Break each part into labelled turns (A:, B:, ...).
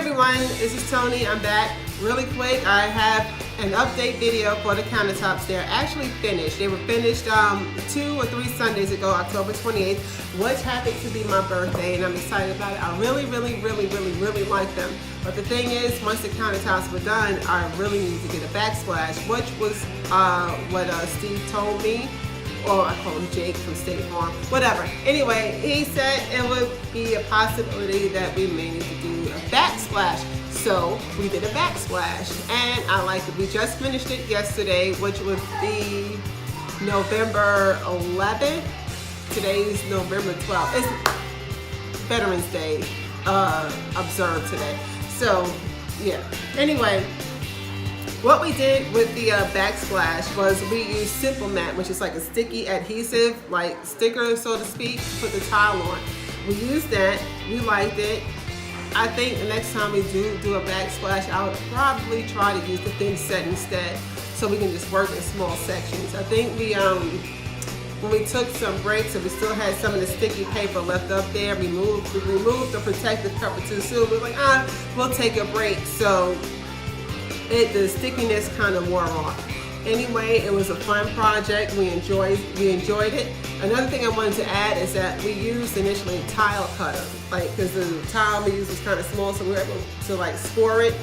A: everyone, this is Tony. I'm back really quick. I have an update video for the countertops. They're actually finished. They were finished 2 or 3 Sundays ago, October 28th, which happened to be my birthday, and I'm excited about it. I really like them. But the thing is, once the countertops were done, I really need to get a backsplash, which was what Steve told me. Or I call him Jake from State Farm, whatever. Anyway, he said it would be a possibility that we may need to do a backsplash. So we did a backsplash, and I liked it. We just finished it yesterday, which would be November 11th. Today's November 12th. It's Veterans Day observed today. So yeah, anyway. What we did with the backsplash was we used Simple Mat, which is like a sticky adhesive, like sticker, so to speak, to put the tile on. We used that. We liked it. I think the next time we do a backsplash, I would probably try to use the thin set instead, so we can just work in small sections. I think we when we took some breaks and we still had some of the sticky paper left up there, we removed the protective cover too soon. We were like, we'll take a break. So the stickiness kind of wore off. Anyway, it was a fun project. We enjoyed it. Another thing I wanted to add is that we used initially a tile cutter, because the tile we used was kind of small, so we were able to score it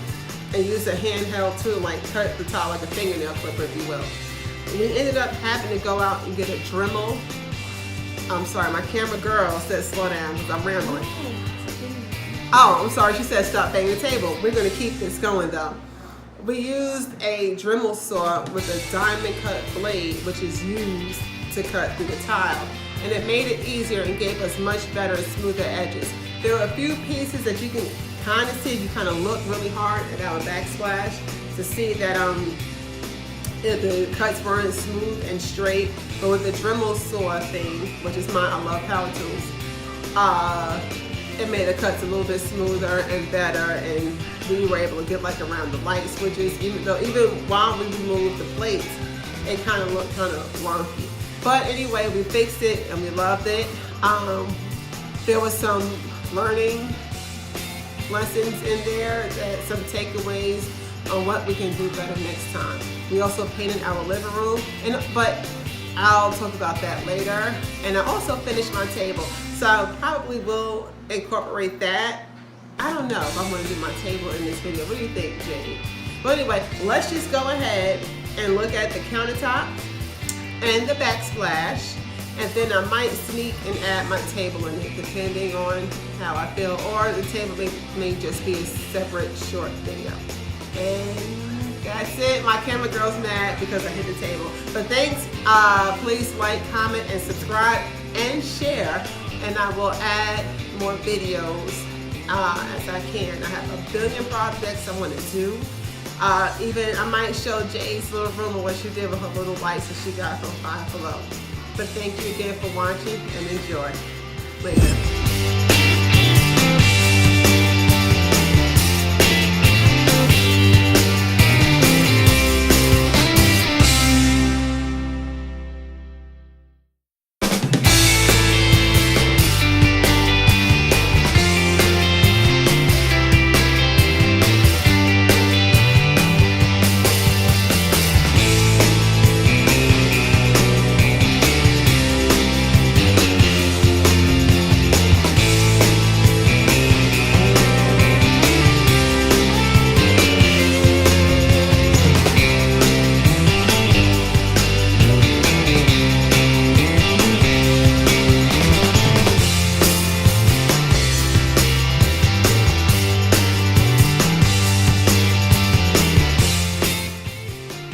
A: and use a handheld to cut the tile like a fingernail clipper, if you will. And we ended up having to go out and get a Dremel. I'm sorry, my camera girl said slow down because I'm rambling. Oh, I'm sorry, she said stop banging the table. We're going to keep this going though. We used a Dremel saw with a diamond cut blade, which is used to cut through the tile. And it made it easier and gave us much better and smoother edges. There are a few pieces that you can kind of see, you kind of look really hard at our backsplash to see that if the cuts weren't smooth and straight. But with the Dremel saw thing, which is mine, I love power tools, it made the cuts a little bit smoother and better, and we were able to get around the light switches, even while we removed the plates, it kind of looked kind of wonky. But anyway, we fixed it and we loved it. There was some learning lessons in there, some takeaways on what we can do better next time. We also painted our living room, but I'll talk about that later. And I also finished my table, so I probably will incorporate that. I don't know if I'm going to do my table in this video. What do you think, Jade? But anyway, let's just go ahead and look at the countertop and the backsplash, and then I might sneak and add my table in it depending on how I feel, or the table may just be a separate short video. And that's it. My camera girl's mad because I hit the table. But thanks. Please like, comment, and subscribe, and share, and I will add more videos as I can. I have a billion projects I want to do. Even I might show Jade's little room of what she did with her little lights that she got from Five Below. But thank you again for watching, and enjoy. Later.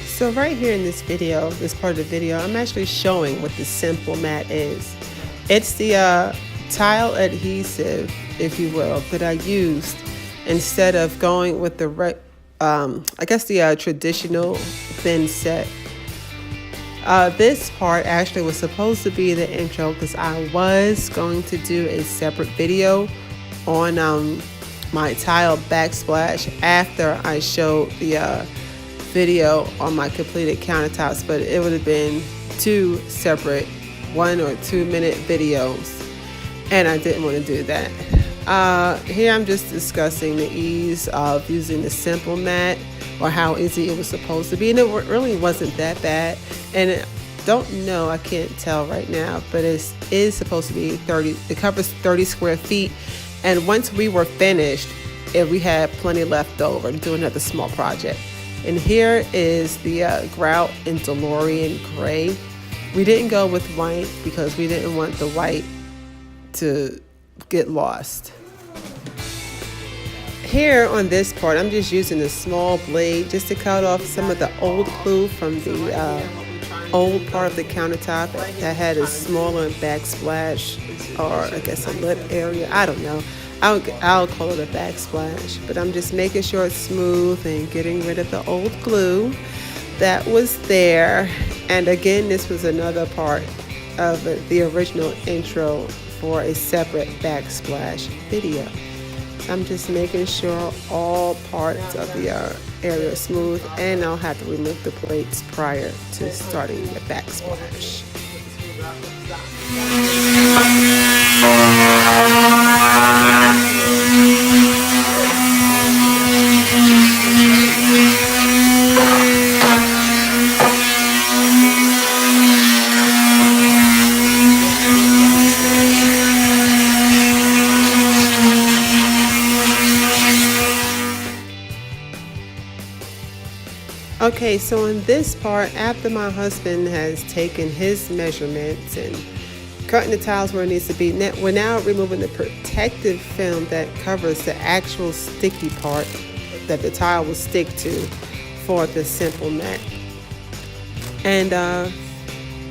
A: So right here in this video, this part of the video, I'm actually showing what the Simple Mat is. It's the tile adhesive, if you will, that I used instead of going with the, traditional thin set. This part actually was supposed to be the intro because I was going to do a separate video on my tile backsplash after I showed the video on my completed countertops, but it would have been 2 separate 1 or 2 minute videos, and I didn't want to do that. Here I'm just discussing the ease of using the simple mat, or how easy it was supposed to be, and it really wasn't that bad. And I can't tell right now, but it is supposed to be 30. It covers 30 square feet, and once we were finished, we had plenty left over to do another small project. And here is the grout in DeLorean gray. We didn't go with white because we didn't want the white to get lost. Here on this part, I'm just using a small blade just to cut off some of the old glue from the old part of the countertop that had a smaller backsplash, or I guess a lip area. I don't know. I'll call it a backsplash, but I'm just making sure it's smooth and getting rid of the old glue that was there. And again, this was another part of the original intro for a separate backsplash video. I'm just making sure all parts of the area are smooth, and I'll have to remove the plates prior to starting the backsplash. Okay, so in this part, after my husband has taken his measurements and cutting the tiles where it needs to be, we're now removing the protective film that covers the actual sticky part that the tile will stick to for the simple mat. And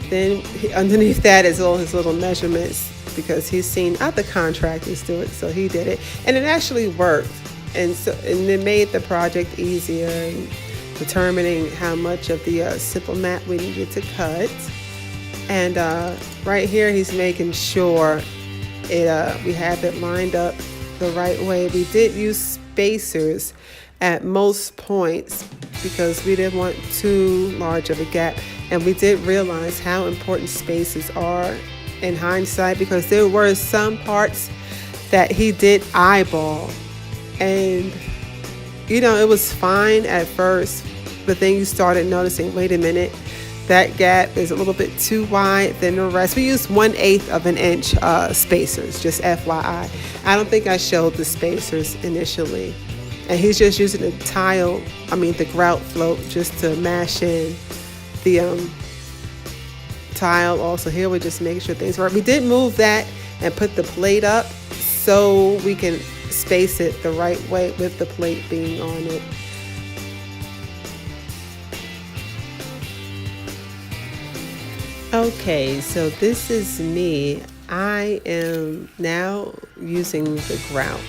A: then underneath that is all his little measurements, because he's seen other contractors do it, so he did it. And it actually worked. And it made the project easier in determining how much of the simple mat we needed to cut. And right here he's making sure we have it lined up the right way. We did use spacers at most points because we didn't want too large of a gap, and we did realize how important spacers are in hindsight, because there were some parts that he did eyeball, and it was fine at first, but then you started noticing, wait a minute, that gap is a little bit too wide than the rest. We used 1/8 of an inch spacers, just FYI. I don't think I showed the spacers initially. And he's just using the grout float just to mash in the tile. Also here we're just making sure things work. We did move that and put the plate up so we can space it the right way with the plate being on it. Okay, so this is me. I am now using the grout.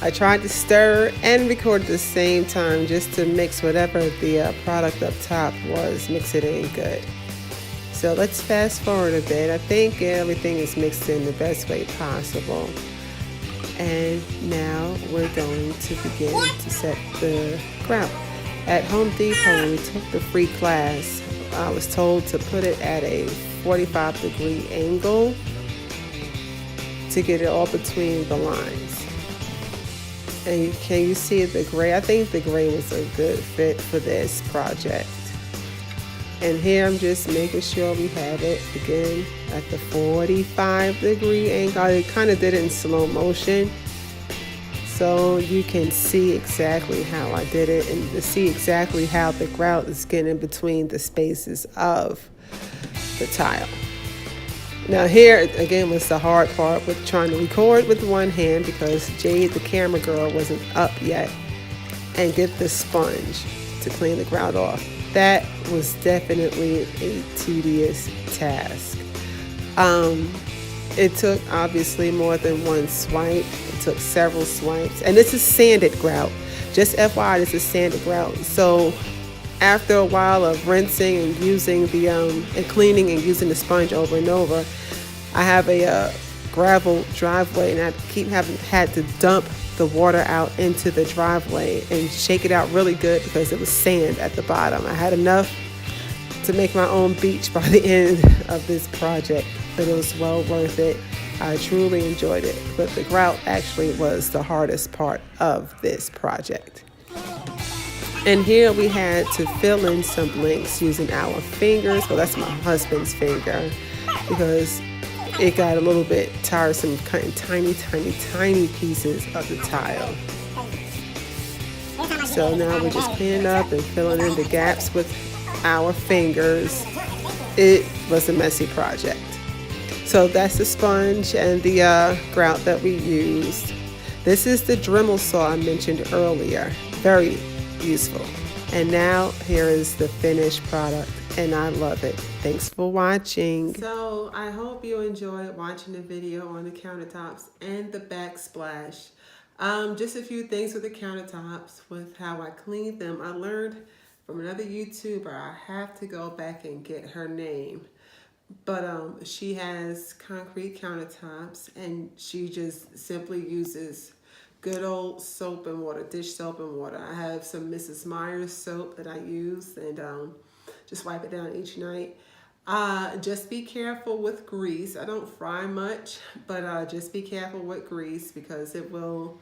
A: I tried to stir and record at the same time just to mix whatever the product up top was, mix it in good. So let's fast forward a bit. I think everything is mixed in the best way possible. And now we're going to begin to set the grout. At Home Depot, when we took the free class, I was told to put it at a 45-degree angle to get it all between the lines. And can you see the gray? I think the gray was a good fit for this project. And here I'm just making sure we have it again at the 45-degree angle. I kind of did it in slow motion, so you can see exactly how I did it and to see exactly how the grout is getting in between the spaces of the tile. Now here again was the hard part with trying to record with one hand, because Jade, the camera girl, wasn't up yet, and get the sponge to clean the grout off. That was definitely a tedious task. It took obviously more than one swipe. It took several swipes, and this is sanded grout. Just FYI, this is sanded grout. So after a while of rinsing and using and cleaning and using the sponge over and over, I have a gravel driveway, and I keep had to dump the water out into the driveway and shake it out really good because it was sand at the bottom. I had enough to make my own beach by the end of this project, but it was well worth it. I truly enjoyed it, but the grout actually was the hardest part of this project. And here we had to fill in some blinks using our fingers. Well, that's my husband's finger, because it got a little bit tiresome cutting tiny, tiny, tiny pieces of the tile. So now we're just cleaning up and filling in the gaps with our fingers. It was a messy project. So that's the sponge and the grout that we used. This is the Dremel saw I mentioned earlier. Very useful. And now here is the finished product, and I love it. Thanks for watching. So I hope you enjoyed watching the video on the countertops and the backsplash. Just a few things with the countertops, with how I cleaned them. I learned from another YouTuber. I have to go back and get her name. But she has concrete countertops, and she just simply uses good old soap and water, dish soap and water. I have some Mrs. Meyer's soap that I use, and just wipe it down each night. Just be careful with grease. I don't fry much, but just be careful with grease, because it will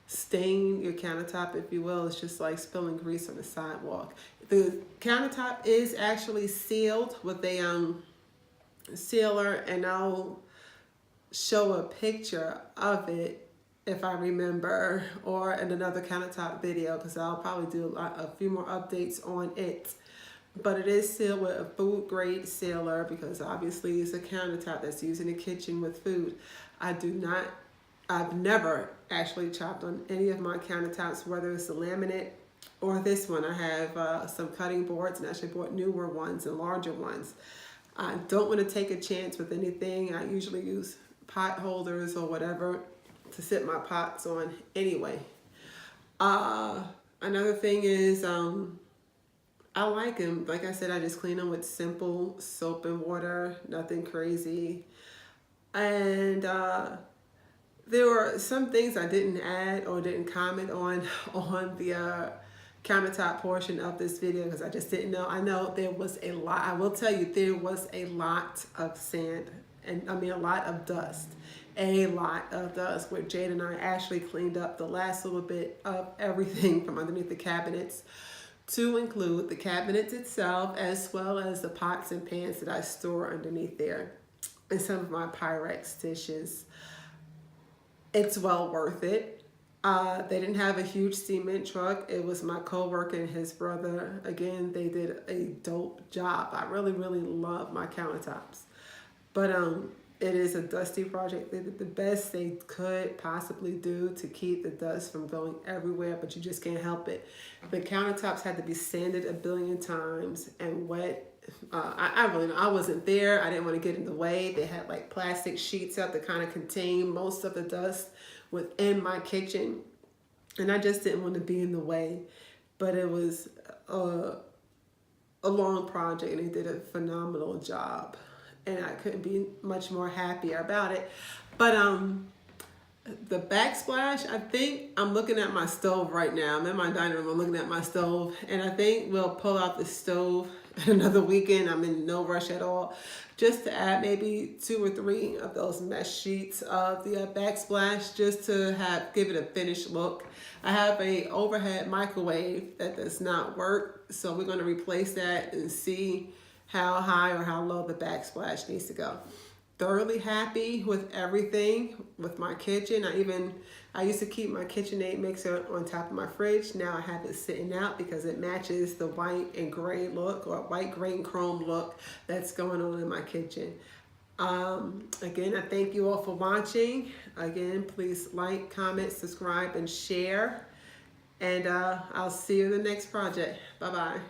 A: stain your countertop, if you will. It's just like spilling grease on the sidewalk. The countertop is actually sealed with a sealer, and I'll show a picture of it if I remember, or in another countertop video, because I'll probably do a few more updates on it. But it is sealed with a food grade sealer, because obviously it's a countertop that's used in the kitchen with food. I've never actually chopped on any of my countertops, whether it's the laminate or this one. I have some cutting boards, and actually bought newer ones and larger ones. I don't want to take a chance with anything. I usually use pot holders or whatever to sit my pots on anyway. Another thing is, I like them. Like I said, I just clean them with simple soap and water, nothing crazy. And there were some things I didn't add or didn't comment on the countertop portion of this video, because I just didn't know. I know there was a lot. I will tell you, there was a lot of sand, and I mean a lot of dust. A lot of dust, where Jade and I actually cleaned up the last little bit of everything from underneath the cabinets, to include the cabinets itself, as well as the pots and pans that I store underneath there, and some of my Pyrex dishes. It's well worth it. They didn't have a huge cement truck. It was my coworker and his brother. Again, they did a dope job. I really, really love my countertops. But it is a dusty project. They did the best they could possibly do to keep the dust from going everywhere, but you just can't help it. The countertops had to be sanded a billion times and wet. I really know. I wasn't there. I didn't want to get in the way. They had like plastic sheets up to kind of contain most of the dust within my kitchen, and I just didn't want to be in the way. But it was a long project, and they did a phenomenal job, and I couldn't be much more happier about it. But the backsplash, I think I'm looking at my stove right now. I'm in my dining room. I'm looking at my stove, and I think we'll pull out the stove another weekend. I'm in no rush at all, just to add maybe 2 or 3 of those mesh sheets of the backsplash, just to give it a finished look. I have a overhead microwave that does not work, so we're going to replace that and see how high or how low the backsplash needs to go. Thoroughly happy with everything with my kitchen. I used to keep my KitchenAid mixer on top of my fridge. Now I have it sitting out because it matches the white and gray look, or white, gray, and chrome look that's going on in my kitchen. Again, I thank you all for watching. Again, please like, comment, subscribe, and share. And I'll see you in the next project. Bye-bye.